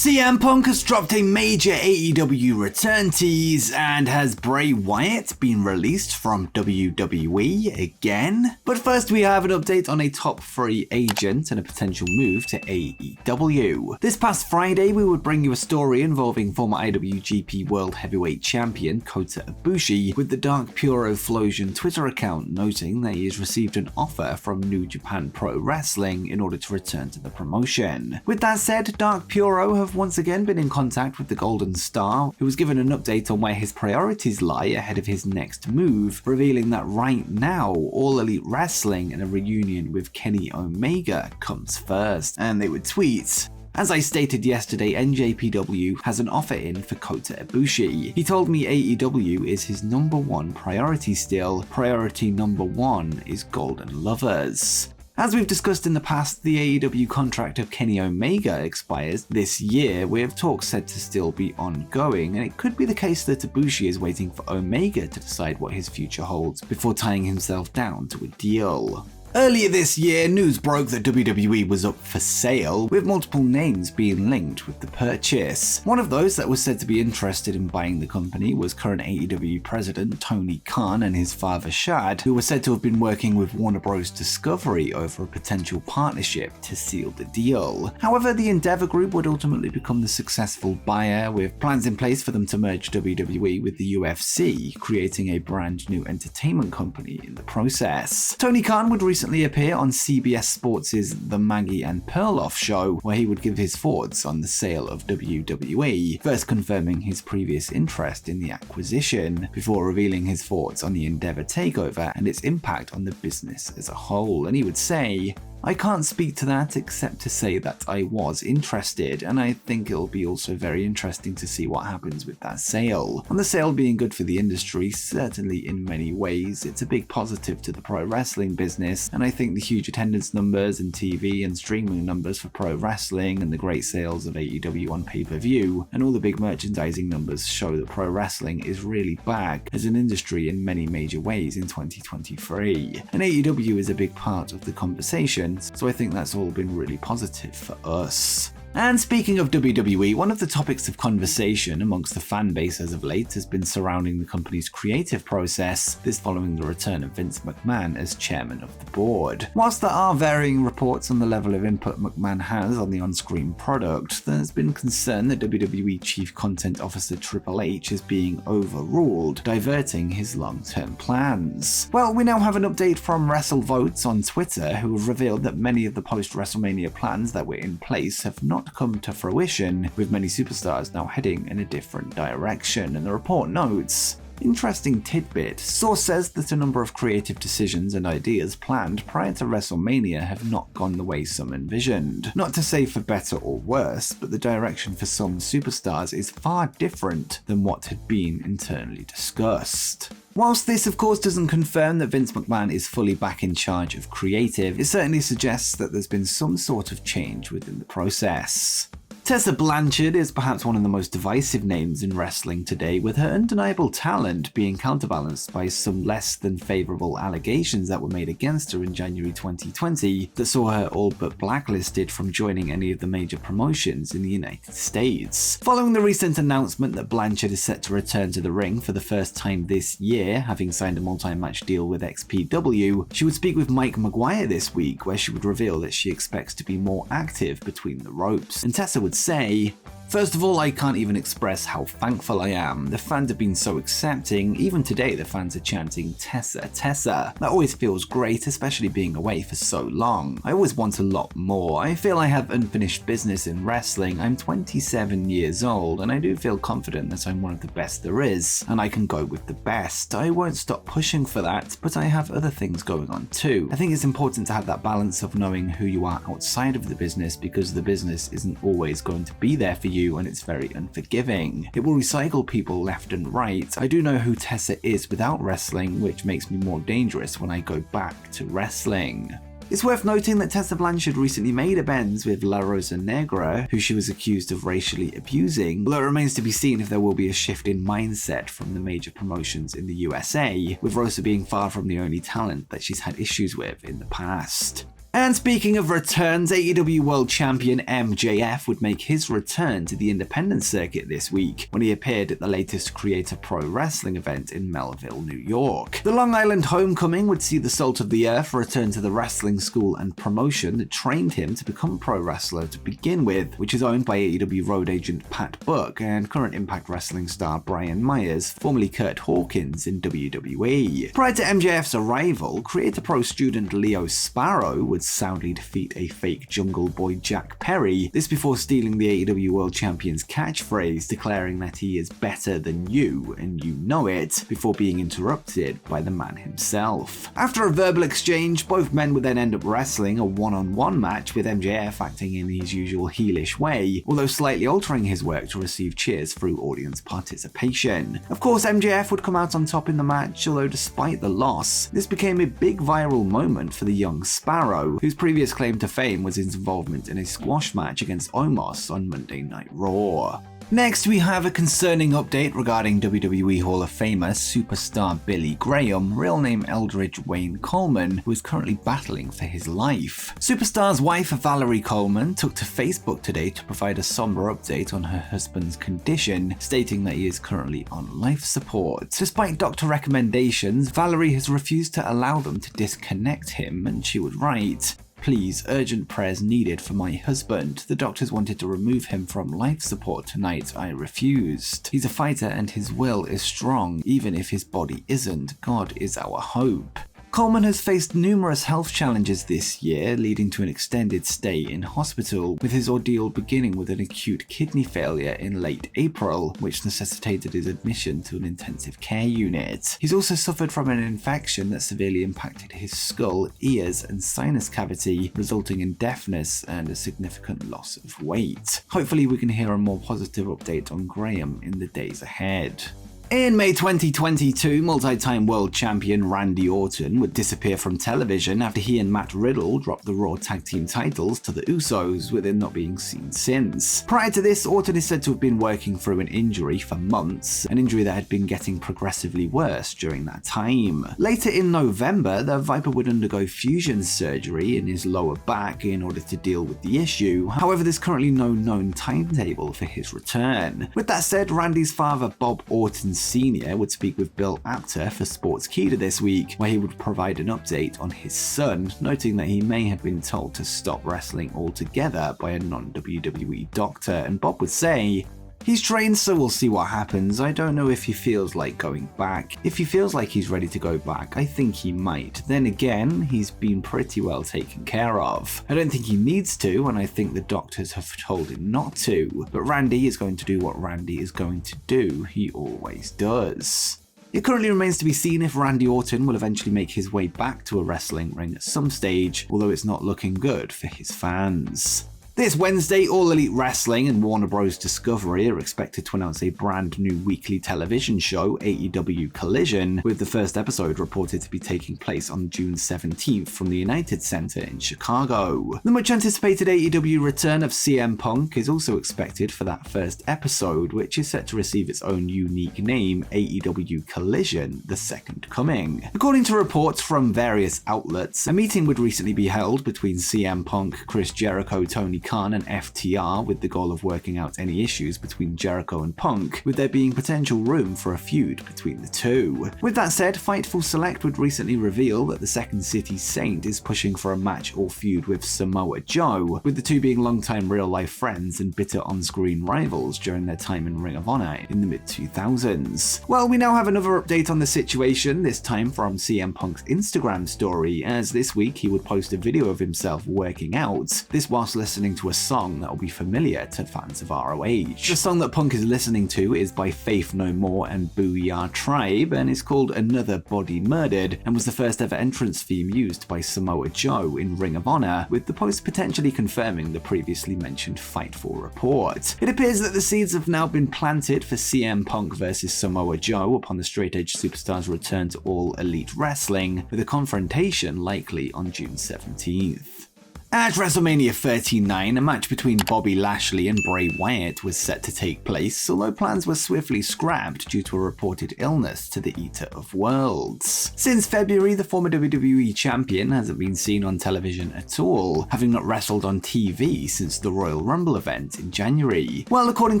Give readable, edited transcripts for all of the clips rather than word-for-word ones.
CM Punk has dropped a major AEW return tease, and has Bray Wyatt been released from WWE again? But first we have an update on a top free agent and a potential move to AEW. This past Friday we would bring you a story involving former IWGP World Heavyweight Champion Kota Ibushi, with the Dark Puro Flosion Twitter account noting that he has received an offer from New Japan Pro-Wrestling in order to return to the promotion. With that said, Dark Puro have once again been in contact with the Golden Star, who was given an update on where his priorities lie ahead of his next move, revealing that right now All Elite Wrestling and a reunion with Kenny Omega comes first. And they would tweet, "As I stated yesterday, NJPW has an offer in for Kota Ibushi. He told me AEW is his number one priority still. Priority number one is Golden Lovers." As we've discussed in the past, the AEW contract of Kenny Omega expires this year, with talks said to still be ongoing, and it could be the case that Ibushi is waiting for Omega to decide what his future holds before tying himself down to a deal. Earlier this year, news broke that WWE was up for sale, with multiple names being linked with the purchase. One of those that was said to be interested in buying the company was current AEW president Tony Khan and his father Shad, who were said to have been working with Warner Bros. Discovery over a potential partnership to seal the deal. However, the Endeavor Group would ultimately become the successful buyer, with plans in place for them to merge WWE with the UFC, creating a brand new entertainment company in the process. Tony Khan would recently appear on CBS Sports' The Maggie and Perloff Show, where he would give his thoughts on the sale of WWE, first confirming his previous interest in the acquisition, before revealing his thoughts on the Endeavor takeover and its impact on the business as a whole. And he would say, "I can't speak to that except to say that I was interested, and I think it'll be also very interesting to see what happens with that sale." On the sale being good for the industry, certainly in many ways, it's a big positive to the pro wrestling business, and I think the huge attendance numbers and TV and streaming numbers for pro wrestling and the great sales of AEW on pay-per-view and all the big merchandising numbers show that pro wrestling is really back as an industry in many major ways in 2023. And AEW is a big part of the conversation, so I think that's all been really positive for us. And speaking of WWE, one of the topics of conversation amongst the fan base as of late has been surrounding the company's creative process, this following the return of Vince McMahon as chairman of the board. Whilst there are varying reports on the level of input McMahon has on the on-screen product, there's been concern that WWE Chief Content Officer Triple H is being overruled, diverting his long-term plans. Well, we now have an update from WrestleVotes on Twitter, who have revealed that many of the post-WrestleMania plans that were in place have not come to fruition, with many superstars now heading in a different direction. And the report notes, "Interesting tidbit. Source says that a number of creative decisions and ideas planned prior to WrestleMania have not gone the way some envisioned. Not to say for better or worse, but the direction for some superstars is far different than what had been internally discussed." Whilst this of course doesn't confirm that Vince McMahon is fully back in charge of creative, it certainly suggests that there's been some sort of change within the process. Tessa Blanchard is perhaps one of the most divisive names in wrestling today, with her undeniable talent being counterbalanced by some less than favourable allegations that were made against her in January 2020 that saw her all but blacklisted from joining any of the major promotions in the United States. Following the recent announcement that Blanchard is set to return to the ring for the first time this year, having signed a multi-match deal with XPW, she would speak with Mike Maguire this week, where she would reveal that she expects to be more active between the ropes. And Tessa would say, "First of all, I can't even express how thankful I am. The fans have been so accepting. Even today, the fans are chanting, 'Tessa, Tessa.' That always feels great, especially being away for so long. I always want a lot more. I feel I have unfinished business in wrestling. I'm 27 years old, and I do feel confident that I'm one of the best there is, and I can go with the best. I won't stop pushing for that, but I have other things going on too. I think it's important to have that balance of knowing who you are outside of the business, because the business isn't always going to be there for you, and it's very unforgiving. It will recycle people left and right. I do know who Tessa is without wrestling, which makes me more dangerous when I go back to wrestling." It's worth noting that Tessa Blanchard recently made amends with La Rosa Negra, who she was accused of racially abusing, although it remains to be seen if there will be a shift in mindset from the major promotions in the USA, with Rosa being far from the only talent that she's had issues with in the past. And speaking of returns, AEW World Champion MJF would make his return to the independent circuit this week when he appeared at the latest Creator Pro-Wrestling event in Melville, New York. The Long Island homecoming would see the Salt of the Earth return to the wrestling school and promotion that trained him to become a pro wrestler to begin with, which is owned by AEW road agent Pat Buck and current Impact Wrestling star Brian Myers, formerly Kurt Hawkins in WWE. Prior to MJF's arrival, Creator Pro student Leo Sparrow would soundly defeat a fake Jungle Boy Jack Perry, this before stealing the AEW World Champion's catchphrase, declaring that he is better than you and you know it, before being interrupted by the man himself. After a verbal exchange, both men would then end up wrestling a one-on-one match with MJF acting in his usual heelish way, although slightly altering his work to receive cheers through audience participation. Of course, MJF would come out on top in the match, although despite the loss, this became a big viral moment for the young Sparrow, whose previous claim to fame was his involvement in a squash match against Omos on Monday Night Raw. Next, we have a concerning update regarding WWE Hall of Famer superstar Billy Graham, real name Eldridge Wayne Coleman, who is currently battling for his life. Superstar's wife, Valerie Coleman, took to Facebook today to provide a somber update on her husband's condition, stating that he is currently on life support. Despite doctor recommendations, Valerie has refused to allow them to disconnect him, and she would write, "Please, urgent prayers needed for my husband. The doctors wanted to remove him from life support tonight. I refused. He's a fighter and his will is strong, even if his body isn't. God is our hope." Coleman has faced numerous health challenges this year, leading to an extended stay in hospital, with his ordeal beginning with an acute kidney failure in late April, which necessitated his admission to an intensive care unit. He's also suffered from an infection that severely impacted his skull, ears, and sinus cavity, resulting in deafness and a significant loss of weight. Hopefully we can hear a more positive update on Graham in the days ahead. In May 2022, multi-time world champion Randy Orton would disappear from television after he and Matt Riddle dropped the Raw tag team titles to the Usos, with him not being seen since. Prior to this, Orton is said to have been working through an injury for months, an injury that had been getting progressively worse during that time. Later in November, the Viper would undergo fusion surgery in his lower back in order to deal with the issue. However, there's currently no known timetable for his return. With that said, Randy's father, Bob Orton Sr. would speak with Bill Apter for Sportskeeda this week, where he would provide an update on his son, noting that he may have been told to stop wrestling altogether by a non-WWE doctor, and Bob would say, "He's trained, so we'll see what happens. I don't know if he feels like going back. If he feels like he's ready to go back, I think he might. Then again, he's been pretty well taken care of. I don't think he needs to, and I think the doctors have told him not to. But Randy is going to do what Randy is going to do. He always does." It currently remains to be seen if Randy Orton will eventually make his way back to a wrestling ring at some stage, although it's not looking good for his fans. This Wednesday, All Elite Wrestling and Warner Bros. Discovery are expected to announce a brand new weekly television show, AEW Collision, with the first episode reported to be taking place on June 17th from the United Center in Chicago. The much anticipated AEW return of CM Punk is also expected for that first episode, which is set to receive its own unique name, AEW Collision: The Second Coming. According to reports from various outlets, a meeting would recently be held between CM Punk, Chris Jericho, Tony Khan, and FTR, with the goal of working out any issues between Jericho and Punk, with there being potential room for a feud between the two. With that said, Fightful Select would recently reveal that the Second City Saint is pushing for a match or feud with Samoa Joe, with the two being longtime real-life friends and bitter on-screen rivals during their time in Ring of Honor in the mid-2000s. Well, we now have another update on the situation, this time from CM Punk's Instagram story, as this week he would post a video of himself working out, this whilst listening to a song that will be familiar to fans of ROH. The song that Punk is listening to is by Faith No More and Booyah Tribe and is called Another Body Murdered, and was the first ever entrance theme used by Samoa Joe in Ring of Honor, with the post potentially confirming the previously mentioned Fightful report. It appears that the seeds have now been planted for CM Punk versus Samoa Joe upon the Straight Edge Superstars return to All Elite Wrestling, with a confrontation likely on June 17th. At WrestleMania 39, a match between Bobby Lashley and Bray Wyatt was set to take place, although plans were swiftly scrapped due to a reported illness to the Eater of Worlds. Since February, the former WWE champion hasn't been seen on television at all, having not wrestled on TV since the Royal Rumble event in January. Well, according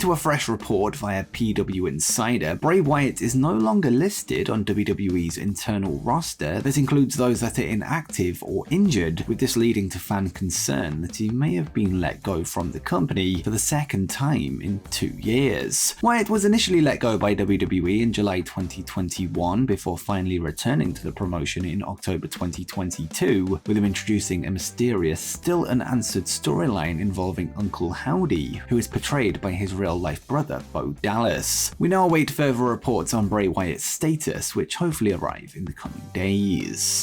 to a fresh report via PW Insider, Bray Wyatt is no longer listed on WWE's internal roster that includes those that are inactive or injured, with this leading to fan concern that he may have been let go from the company for the second time in 2 years. Wyatt was initially let go by WWE in July 2021 before finally returning to the promotion in October 2022, with him introducing a mysterious, still unanswered storyline involving Uncle Howdy, who is portrayed by his real-life brother, Bo Dallas. We now await further reports on Bray Wyatt's status, which hopefully arrive in the coming days.